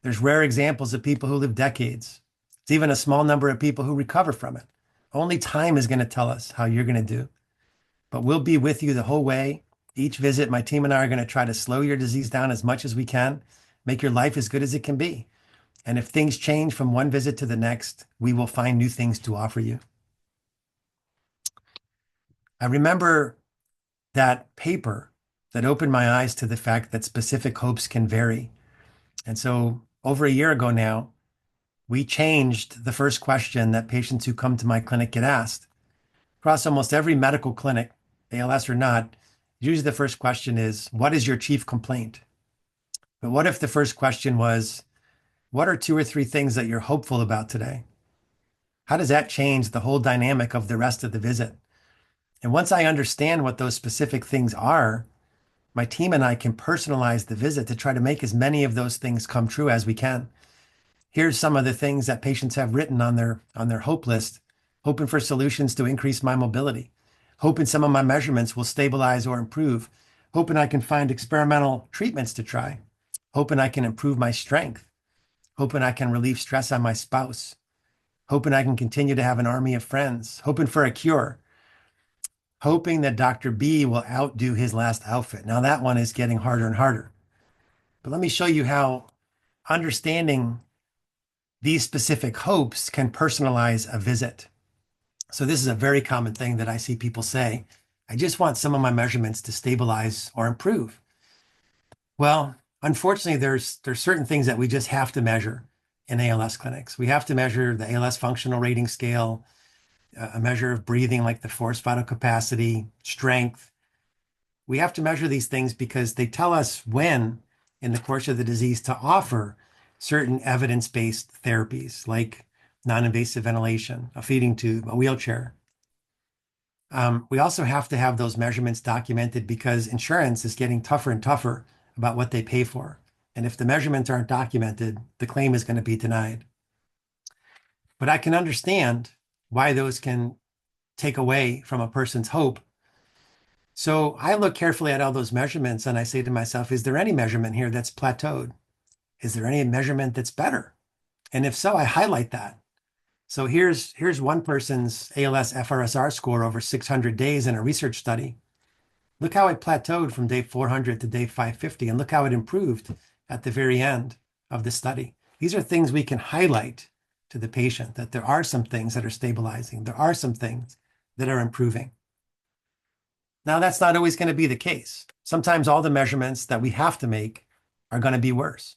There's rare examples of people who live decades. It's even a small number of people who recover from it. Only time is going to tell us how you're going to do. But we'll be with you the whole way. Each visit, my team and I are going to try to slow your disease down as much as we can, make your life as good as it can be. And if things change from one visit to the next, we will find new things to offer you. I remember that paper that opened my eyes to the fact that specific hopes can vary. And so over a year ago now, we changed the first question that patients who come to my clinic get asked. Across almost every medical clinic, ALS or not, usually the first question is, what is your chief complaint? But what if the first question was, what are 2 or 3 things that you're hopeful about today? How does that change the whole dynamic of the rest of the visit? And once I understand what those specific things are, my team and I can personalize the visit to try to make as many of those things come true as we can. Here's some of the things that patients have written on their hope list. Hoping for solutions to increase my mobility. Hoping some of my measurements will stabilize or improve. Hoping I can find experimental treatments to try. Hoping I can improve my strength. Hoping I can relieve stress on my spouse. Hoping I can continue to have an army of friends. Hoping for a cure. Hoping that Dr. B will outdo his last outfit. Now that one is getting harder and harder. But let me show you how understanding these specific hopes can personalize a visit. So this is a very common thing that I see people say. I just want some of my measurements to stabilize or improve. Well, unfortunately, there's certain things that we just have to measure in ALS clinics. We have to measure the ALS functional rating scale, a measure of breathing like the forced vital capacity, strength. We have to measure these things because they tell us when in the course of the disease to offer certain evidence-based therapies like non-invasive ventilation, a feeding tube, a wheelchair. We also have to have those measurements documented because insurance is getting tougher and tougher about what they pay for. And if the measurements aren't documented, the claim is going to be denied. But I can understand why those can take away from a person's hope. So I look carefully at all those measurements and I say to myself, is there any measurement here that's plateaued? Is there any measurement that's better? And if so, I highlight that. So here's one person's ALS FRSR score over 600 days in a research study. Look how it plateaued from day 400 to day 550, and look how it improved at the very end of the study. These are things we can highlight to the patient, that there are some things that are stabilizing. There are some things that are improving. Now, that's not always going to be the case. Sometimes all the measurements that we have to make are going to be worse.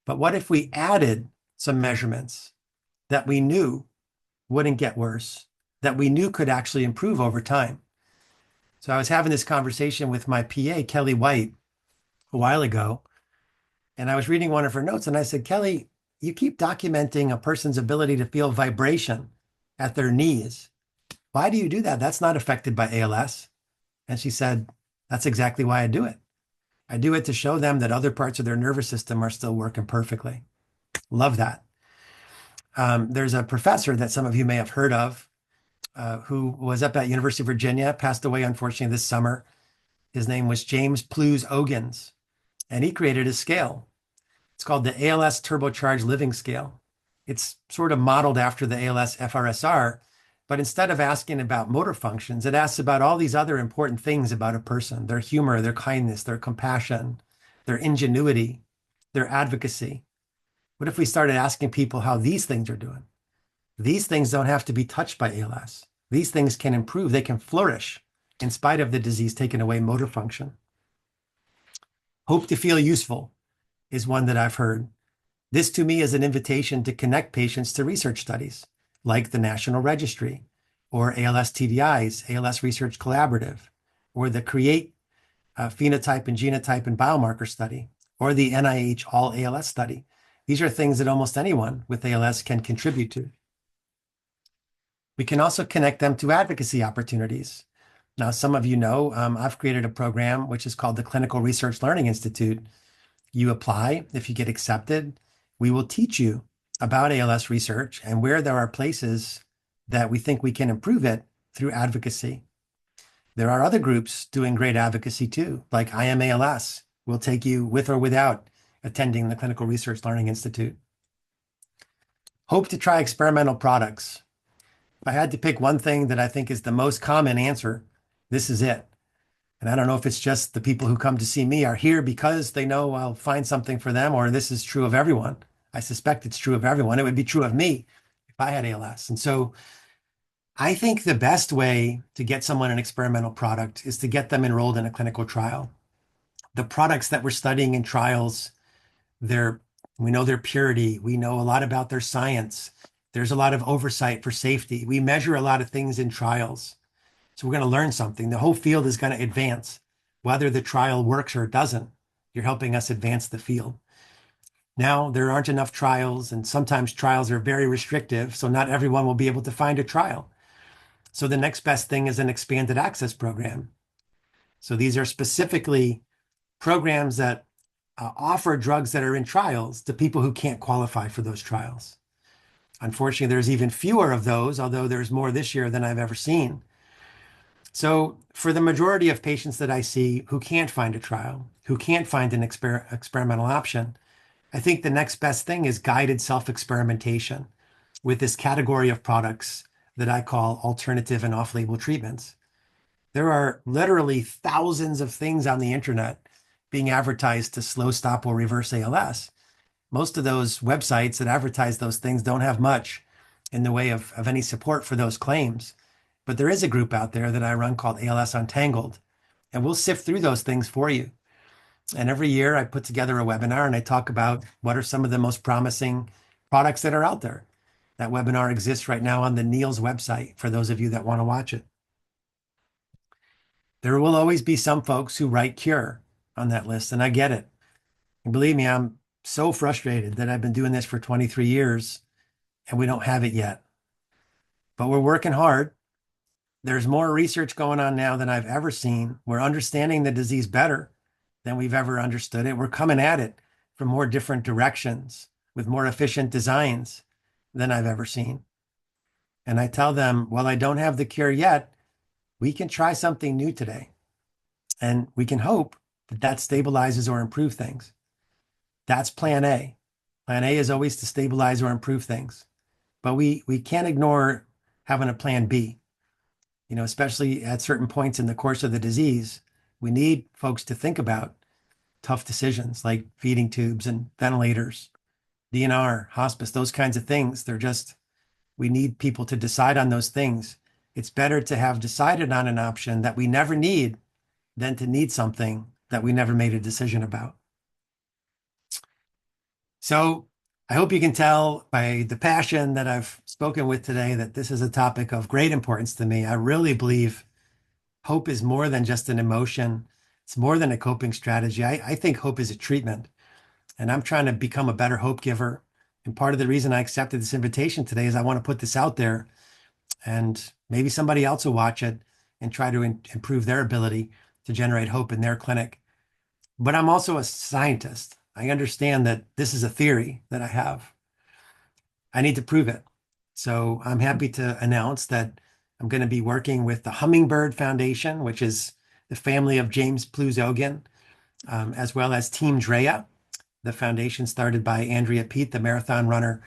But what if we added some measurements that we knew wouldn't get worse, that we knew could actually improve over time? So I was having this conversation with my PA, Kelly White, a while ago, and I was reading one of her notes, and I said, Kelly, you keep documenting a person's ability to feel vibration at their knees. Why do you do that? That's not affected by ALS. And she said, that's exactly why I do it. I do it to show them that other parts of their nervous system are still working perfectly. Love that. There's a professor that some of you may have heard of who was up at University of Virginia, passed away, unfortunately, this summer. His name was James Plews Ogans, and he created a scale. It's called the ALS Turbocharged Living Scale. It's sort of modeled after the ALS FRSR, but instead of asking about motor functions, it asks about all these other important things about a person: their humor, their kindness, their compassion, their ingenuity, their advocacy. What if we started asking people how these things are doing? These things don't have to be touched by ALS. These things can improve, they can flourish in spite of the disease taking away motor function. Hope to feel useful is one that I've heard. This to me is an invitation to connect patients to research studies like the National Registry or ALS TDI's ALS Research Collaborative, or the CREATE phenotype and genotype and biomarker study, or the NIH All ALS study. These are things that almost anyone with ALS can contribute to. We can also connect them to advocacy opportunities. Now, some of you know, I've created a program which is called the Clinical Research Learning Institute. You apply. If you get accepted, we will teach you about ALS research and where there are places that we think we can improve it through advocacy. There are other groups doing great advocacy too, like I Am ALS. We'll take you with or without attending the Clinical Research Learning Institute. Hope to try experimental products. If I had to pick one thing that I think is the most common answer, this is it. And I don't know if it's just the people who come to see me are here because they know I'll find something for them, or this is true of everyone. I suspect it's true of everyone. It would be true of me if I had ALS. And so I think the best way to get someone an experimental product is to get them enrolled in a clinical trial. The products that we're studying in trials, we know their purity. We know a lot about their science. There's a lot of oversight for safety. We measure a lot of things in trials. So we're going to learn something. The whole field is going to advance. Whether the trial works or it doesn't, you're helping us advance the field. Now, there aren't enough trials, and sometimes trials are very restrictive, so not everyone will be able to find a trial. So the next best thing is an expanded access program. So these are specifically programs that offer drugs that are in trials to people who can't qualify for those trials. Unfortunately, there's even fewer of those, although there's more this year than I've ever seen. So for the majority of patients that I see who can't find a trial, who can't find an experimental option, I think the next best thing is guided self-experimentation with this category of products that I call alternative and off-label treatments. There are literally thousands of things on the internet being advertised to slow, stop, or reverse ALS. Most of those websites that advertise those things don't have much in the way of any support for those claims. But there is a group out there that I run called ALSUntangled, and we'll sift through those things for you. And every year I put together a webinar and I talk about what are some of the most promising products that are out there. That webinar exists right now on the Neil's website for those of you that want to watch it. There will always be some folks who write cure on that list, and I get it. And believe me, I'm so frustrated that I've been doing this for 23 years and we don't have it yet. But we're working hard. There's more research going on now than I've ever seen. We're understanding the disease better than we've ever understood it. We're coming at it from more different directions with more efficient designs than I've ever seen. And I tell them, well, I don't have the cure yet. We can try something new today. And we can hope that that stabilizes or improves things. That's plan A. Plan A is always to stabilize or improve things. But we can't ignore having a plan B, especially at certain points in the course of the disease. We need folks to think about tough decisions like feeding tubes and ventilators, DNR, hospice, those kinds of things. We need people to decide on those things. It's better to have decided on an option that we never need than to need something that we never made a decision about. So I hope you can tell by the passion that I've spoken with today that this is a topic of great importance to me. I really believe hope is more than just an emotion. It's more than a coping strategy. I think hope is a treatment, and I'm trying to become a better hope giver. And part of the reason I accepted this invitation today is I want to put this out there, and maybe somebody else will watch it and try to improve their ability to generate hope in their clinic. But I'm also a scientist. I understand that this is a theory that I have. I need to prove it. So I'm happy to announce that I'm going to be working with the Hummingbird Foundation, which is the family of James Pluzogin, as well as Team Drea, the foundation started by Andrea Pete, the marathon runner.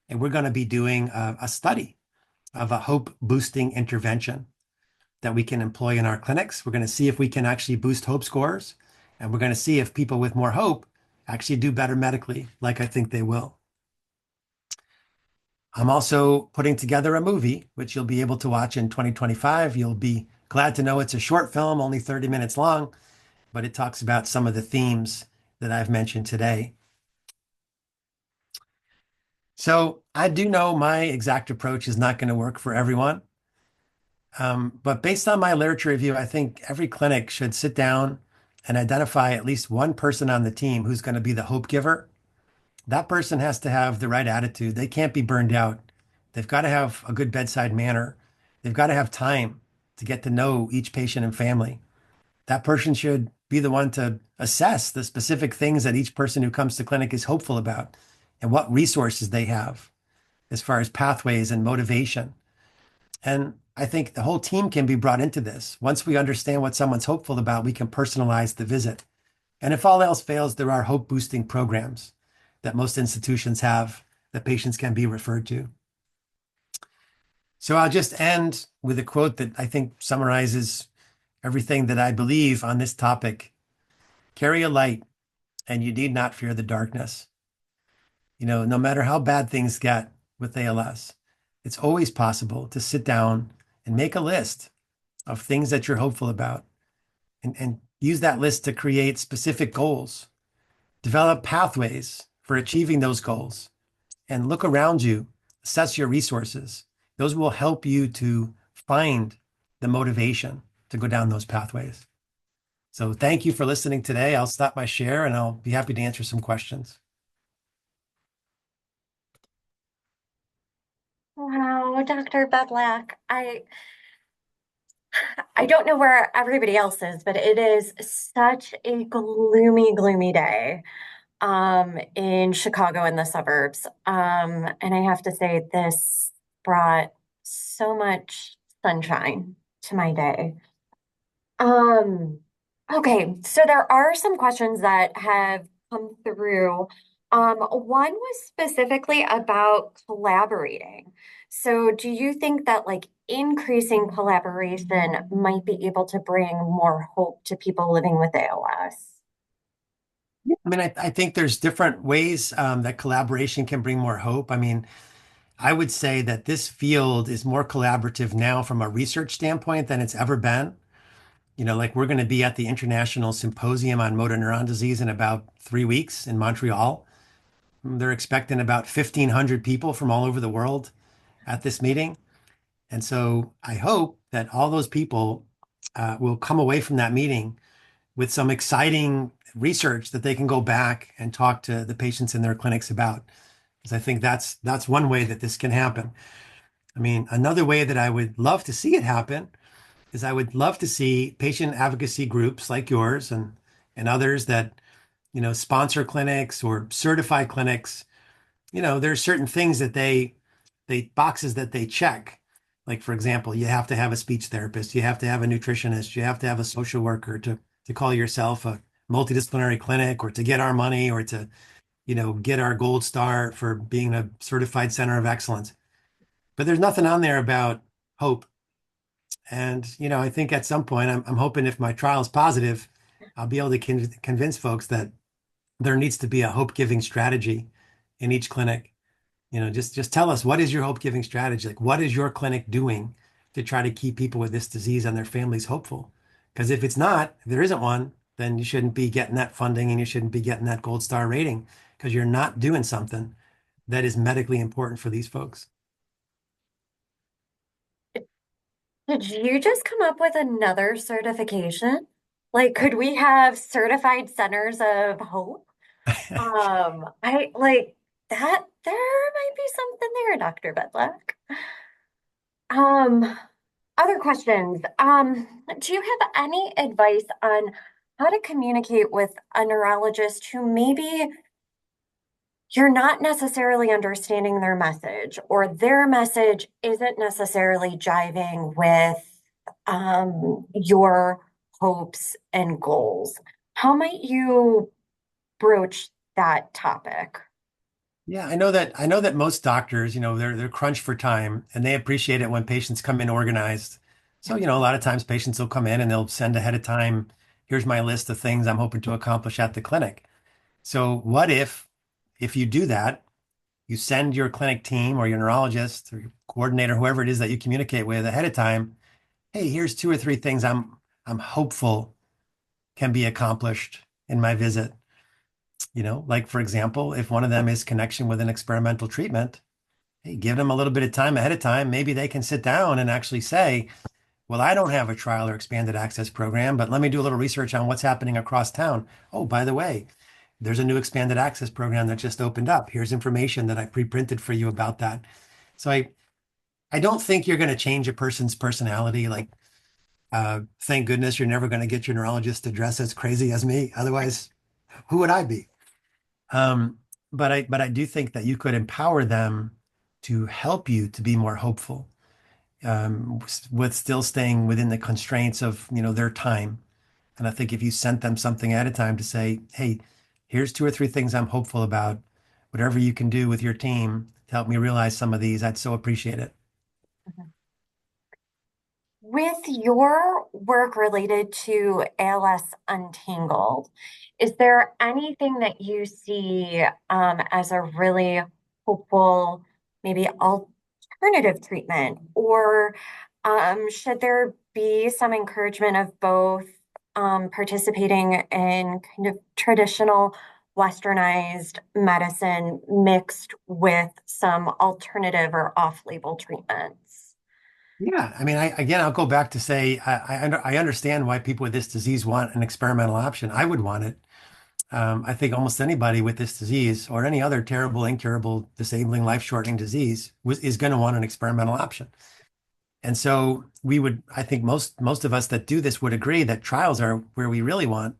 And we're going to be doing a study of a hope boosting intervention that we can employ in our clinics. We're going to see if we can actually boost hope scores. And we're going to see if people with more hope actually do better medically, like I think they will. I'm also putting together a movie, which you'll be able to watch in 2025. You'll be glad to know it's a short film, only 30 minutes long, but it talks about some of the themes that I've mentioned today. So I do know my exact approach is not going to work for everyone. But based on my literature review, I think every clinic should sit down and identify at least one person on the team who's going to be the hope giver. That person has to have the right attitude. They can't be burned out. They've got to have a good bedside manner. They've got to have time to get to know each patient and family. That person should be the one to assess the specific things that each person who comes to clinic is hopeful about and what resources they have as far as pathways and motivation. And I think the whole team can be brought into this. Once we understand what someone's hopeful about, we can personalize the visit. And if all else fails, there are hope boosting programs that most institutions have that patients can be referred to. So I'll just end with a quote that I think summarizes everything that I believe on this topic. Carry a light, and you need not fear the darkness. No matter how bad things get with ALS, it's always possible to sit down and make a list of things that you're hopeful about and use that list to create specific goals, develop pathways for achieving those goals, and look around you, assess your resources. Those will help you to find the motivation to go down those pathways. So thank you for listening today. I'll stop my share and I'll be happy to answer some questions. Wow, Dr. Bedlack, I don't know where everybody else is, but it is such a gloomy, gloomy day in Chicago in the suburbs. And I have to say, this brought so much sunshine to my day. Um, okay, so there are some questions that have come through. One was specifically about collaborating. So do you think that like increasing collaboration might be able to bring more hope to people living with ALS? I mean, I think there's different ways that collaboration can bring more hope. I mean, I would say that this field is more collaborative now from a research standpoint than it's ever been. Like we're going to be at the International Symposium on Motor Neuron Disease in about 3 weeks in Montreal. They're expecting about 1,500 people from all over the world at this meeting. And so I hope that all those people will come away from that meeting with some exciting research that they can go back and talk to the patients in their clinics about. Because I think that's one way that this can happen. I mean, another way that I would love to see it happen is I would love to see patient advocacy groups like yours and others that, sponsor clinics or certify clinics. There's certain things that they boxes that they check. Like, for example, you have to have a speech therapist, you have to have a nutritionist, you have to have a social worker to to call yourself a multidisciplinary clinic or to get our money or to, get our gold star for being a certified center of excellence. But there's nothing on there about hope. And, I think at some point, I'm hoping if my trial is positive, I'll be able to convince folks that there needs to be a hope-giving strategy in each clinic. Just tell us, what is your hope-giving strategy? Like, what is your clinic doing to try to keep people with this disease and their families hopeful? Because if there isn't one, then you shouldn't be getting that funding and you shouldn't be getting that gold star rating because you're not doing something that is medically important for these folks. Did you just come up with another certification? Like, could we have certified centers of hope? I like that there might be something there, Dr. Bedlack. Um, Other questions. Do you have any advice on how to communicate with a neurologist who maybe you're not necessarily understanding their message, or their message isn't necessarily jiving with your hopes and goals? How might you broach that topic? Yeah, I know that most doctors, they're crunched for time and they appreciate it when patients come in organized. So, a lot of times patients will come in and they'll send ahead of time, here's my list of things I'm hoping to accomplish at the clinic. So what if you do that, you send your clinic team or your neurologist or your coordinator, whoever it is that you communicate with ahead of time, hey, here's two or three things I'm hopeful can be accomplished in my visit. Like for example, if one of them is connection with an experimental treatment, hey, give them a little bit of time ahead of time. Maybe they can sit down and actually say, well, I don't have a trial or expanded access program, but let me do a little research on what's happening across town. Oh, by the way, there's a new expanded access program that just opened up. Here's information that I pre-printed for you about that. So I don't think you're going to change a person's personality. Like, thank goodness you're never going to get your neurologist to dress as crazy as me. Otherwise, who would I be? Um, but I do think that you could empower them to help you to be more hopeful, with still staying within the constraints of, their time. And I think if you sent them something at a time to say, hey, here's two or three things I'm hopeful about, whatever you can do with your team to help me realize some of these, I'd so appreciate it. With your work related to ALS Untangled, is there anything that you see as a really hopeful, maybe alternative treatment? Or should there be some encouragement of both participating in kind of traditional westernized medicine mixed with some alternative or off-label treatments? Yeah, I mean, I'll go back to say I understand why people with this disease want an experimental option. I would want it. I think almost anybody with this disease or any other terrible, incurable, disabling, life-shortening disease is going to want an experimental option. And so I think most of us that do this would agree that trials are where we really want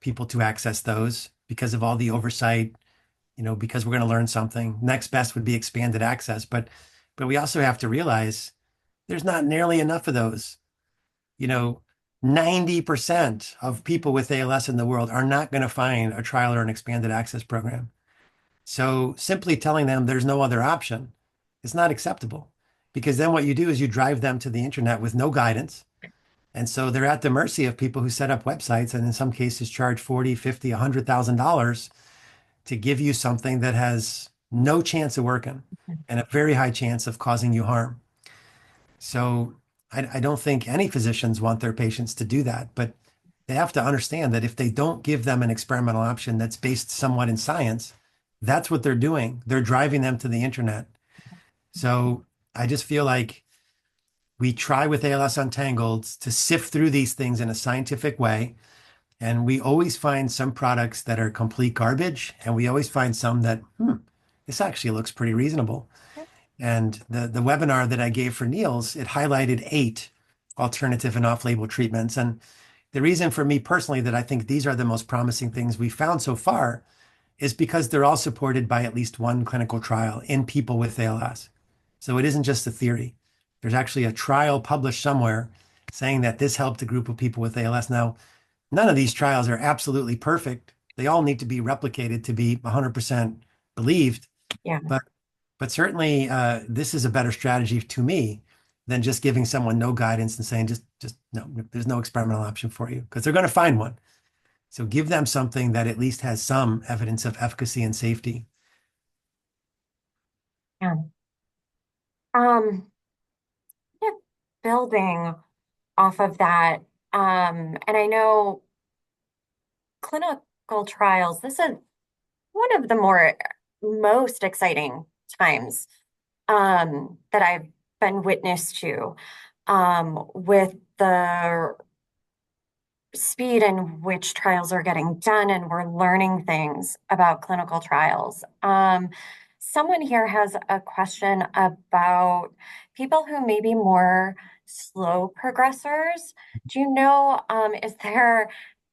people to access those because of all the oversight, because we're going to learn something. Next best would be expanded access, but we also have to realize there's not nearly enough of those. You know, 90% of people with ALS in the world are not going to find a trial or an expanded access program. So simply telling them there's no other option is not acceptable because then what you do is you drive them to the internet with no guidance. And so they're at the mercy of people who set up websites and in some cases charge 40, 50, $100,000 to give you something that has no chance of working and a very high chance of causing you harm. So I don't think any physicians want their patients to do that, but they have to understand that if they don't give them an experimental option that's based somewhat in science, that's what they're doing. They're driving them to the internet. So I just feel like we try with ALS Untangled to sift through these things in a scientific way. And we always find some products that are complete garbage. And we always find some that, this actually looks pretty reasonable. And the webinar that I gave for Niels, it highlighted 8 alternative and off-label treatments. And the reason for me personally that I think these are the most promising things we found so far is because they're all supported by at least one clinical trial in people with ALS. So it isn't just a theory. There's actually a trial published somewhere saying that this helped a group of people with ALS. Now, None of these trials are absolutely perfect. They all need to be replicated to be 100% believed. Yeah, But but certainly this is a better strategy to me than just giving someone no guidance and saying just no, there's no experimental option for you because they're going to find one. So give them something that at least has some evidence of efficacy and safety. yeah. Um, yeah, building off of that, and I know clinical trials, this is one of the most exciting times that I've been witness to with the speed in which trials are getting done, and we're learning things about clinical trials. Someone here has a question about people who may be more slow progressors. Do you know, is there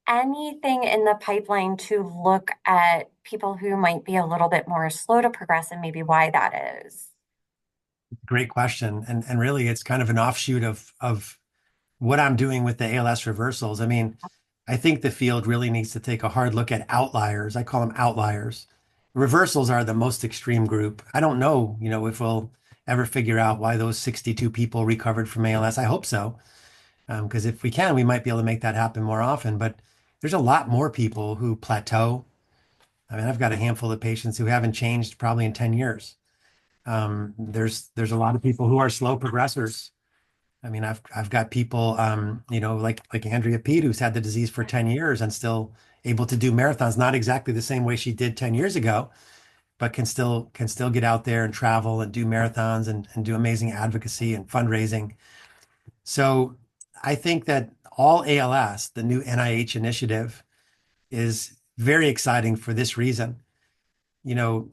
anything in the pipeline to look at people who might be a little bit more slow to progress and maybe why that is? Great question. And really it's kind of an offshoot of what I'm doing with the ALS reversals. I mean, I think the field really needs to take a hard look at outliers. I call them outliers. Reversals are the most extreme group. I don't know, if we'll ever figure out why those 62 people recovered from ALS. I hope so, because if we can, we might be able to make that happen more often. But there's a lot more people who plateau. I mean, I've got a handful of patients who haven't changed probably in 10 years. There's a lot of people who are slow progressors. I mean, I've got people, like Andrea Pete, who's had the disease for 10 years and still able to do marathons, not exactly the same way she did 10 years ago, but can still get out there and travel and do marathons and do amazing advocacy and fundraising. So I think that all ALS, the new NIH initiative, is very exciting for this reason. You know,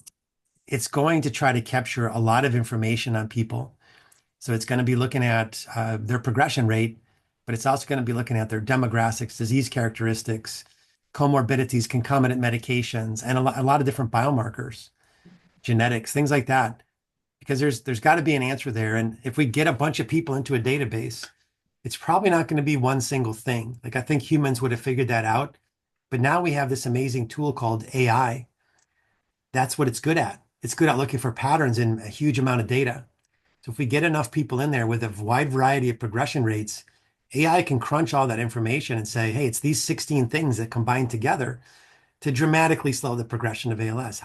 it's going to try to capture a lot of information on people. So it's going to be looking at their progression rate, but it's also going to be looking at their demographics, disease characteristics, comorbidities, concomitant medications, and a lot of different biomarkers, genetics, things like that. Because there's got to be an answer there. And if we get a bunch of people into a database, it's probably not going to be one single thing. Like I think humans would have figured that out. But now we have this amazing tool called AI. That's what it's good at. It's good at looking for patterns in a huge amount of data. So if we get enough people in there with a wide variety of progression rates, AI can crunch all that information and say, hey, it's these 16 things that combine together to dramatically slow the progression of ALS.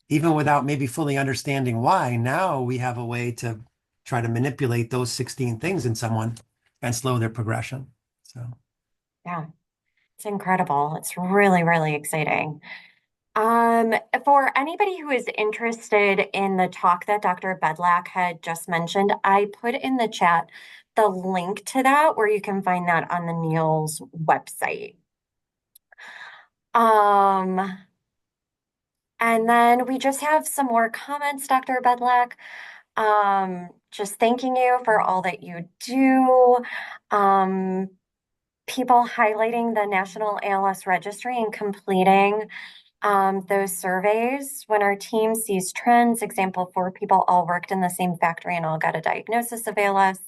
Even without maybe fully understanding why, now we have a way to try to manipulate those 16 things in someone and slow their progression. So Yeah, it's incredible. It's really, really exciting. Um, for anybody who is interested in the talk that Dr. Bedlack had just mentioned, I put in the chat the link to that where you can find that on the Neil's website. Um, and then we just have some more comments, Dr. Bedlack. Just thanking you for all that you do. Um, People highlighting the National ALS Registry and completing those surveys. When our team sees trends, example, 4 people all worked in the same factory and all got a diagnosis of ALS.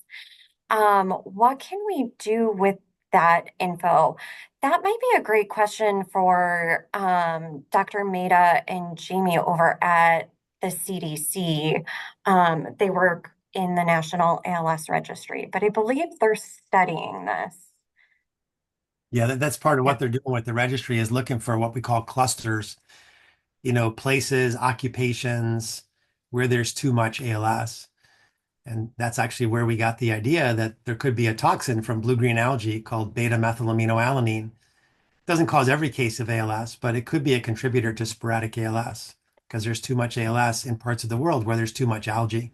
What can we do with that info? That might be a great question for Dr. Maida and Jamie over at the CDC. They work in the National ALS Registry, but I believe they're studying this. yeah, that's part of Yeah. what they're doing with the registry is looking for what we call clusters, places, occupations where there's too much ALS. And that's actually where we got the idea that there could be a toxin from blue-green algae called beta-methylaminoalanine. It doesn't cause every case of ALS, but it could be a contributor to sporadic ALS because there's too much ALS in parts of the world where there's too much algae.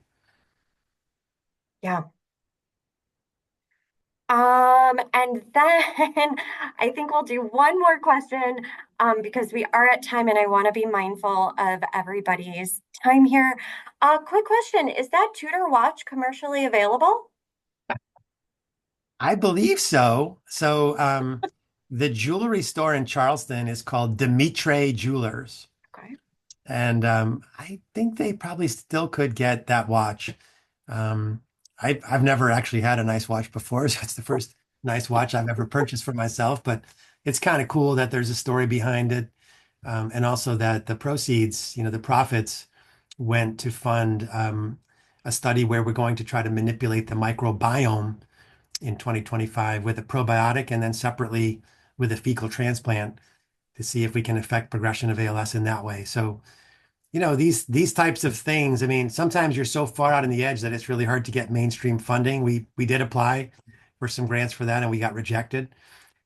Yeah. And then I think we'll do one more question because we are at time and I want to be mindful of everybody's time here. Quick question, is that Tudor watch commercially available? I believe so. So the jewelry store in Charleston is called Dimitri Jewelers. Okay. And I think they probably still could get that watch. Um, I've never actually had a nice watch before, so it's the first nice watch I've ever purchased for myself, but it's kind of cool that there's a story behind it. And also that the proceeds, the profits went to fund a study where we're going to try to manipulate the microbiome in 2025 with a probiotic and then separately with a fecal transplant to see if we can affect progression of ALS in that way. So, these types of things, I mean, sometimes you're so far out on the edge that it's really hard to get mainstream funding. We did apply for some grants for that and we got rejected.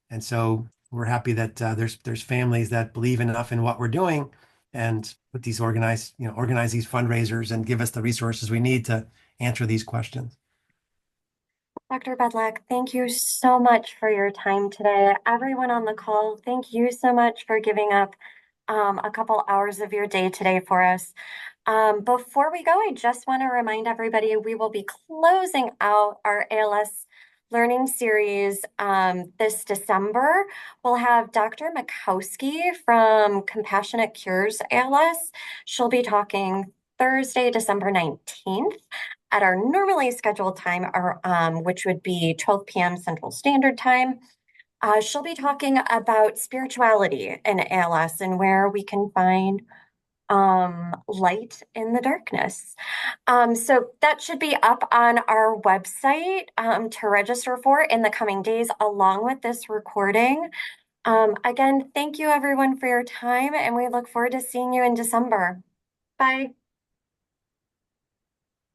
And so we're happy that there's families that believe enough in what we're doing and put these organize these fundraisers and give us the resources we need to answer these questions. Dr. Bedlack, thank you so much for your time today. Everyone on the call, thank you so much for giving up a couple hours of your day today for us. Before we go, I just want to remind everybody we will be closing out our ALS Learning Series this December. We'll have Dr. Makowski from Compassionate Cures ALS. She'll be talking Thursday, December 19th at our normally scheduled time, which would be 12 p.m. Central Standard Time. She'll be talking about spirituality in ALS and where we can find light in the darkness. So that should be up on our website to register for in the coming days, along with this recording. Again, thank you everyone for your time, and we look forward to seeing you in December. Bye.